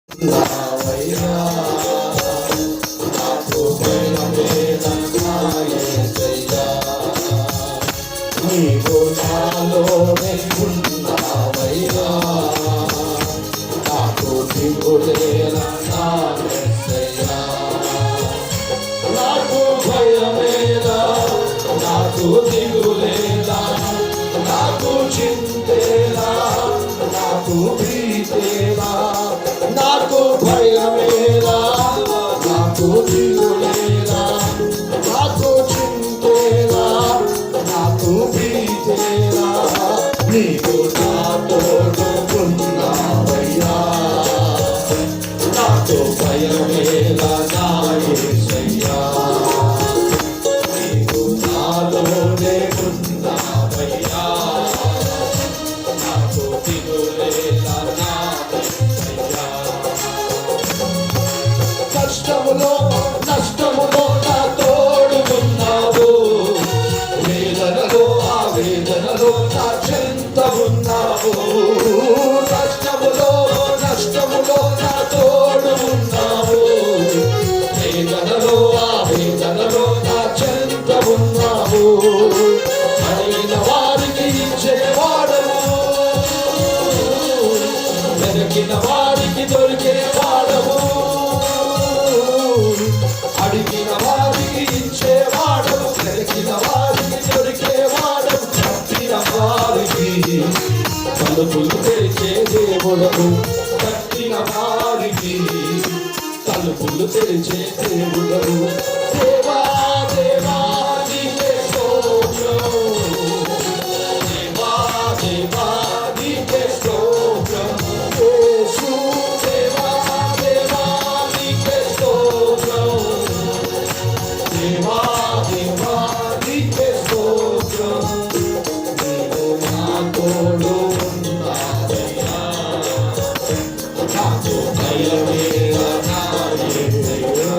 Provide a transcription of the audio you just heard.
నావయ్యా నాకు భయమేదన్నా యేసయ్యా నీవు నాలోనే ఉన్నావయ్యా నాకు దిగులేదన్నా యేసయ్యా నాకు భయమేదా నాకు దిగులేదా నాకు చింతేలా నాకు భీతేలా నాకు భయమేలా నాకు దిగులేలా నాకు చింతేలా నాకు భీతేలా నీకు నాతో ఉన్నావయ్యా నాకు భయమేలా నా యేసయ్యా నీకు నాలోనే ఉన్నావయ్యా నాకు దిగులేలా నా యేసయ్యా కష్టములో నష్టములో నా తోడు ఉన్నావు వేదనలో ఆ వేదనలో నా చెంత ఉన్నావు కష్టములో నష్టములో నా తోడు ఉన్నావు వేదనలో ఆ వేదనలో నా చెంత ఉన్నావు అడిగిన వారికి ఇచ్చేవాడవు వెనకిన వారికి దొరికేవాడవు అడిగిన వారికి ఇచ్చేవాడవు వెనకిన వారికి దొరికేవాడవు కట్టిన వారికి తలుపులు తెరిచే దేవుడవు కట్టిన వారికి తలుపులు తెరిచే దేవుడవు దేవా దేవా నీకే స్తోత్రం దేవా దేవా నీకే స్తోత్రం యేసు దేవా దేవా నీకే స్తోత్రం దేవా దేవా నీకే స్తోత్రం నీవు నా తోడు ఉన్నావయ్యా నాకు భయమేలా నా యేసయ్యా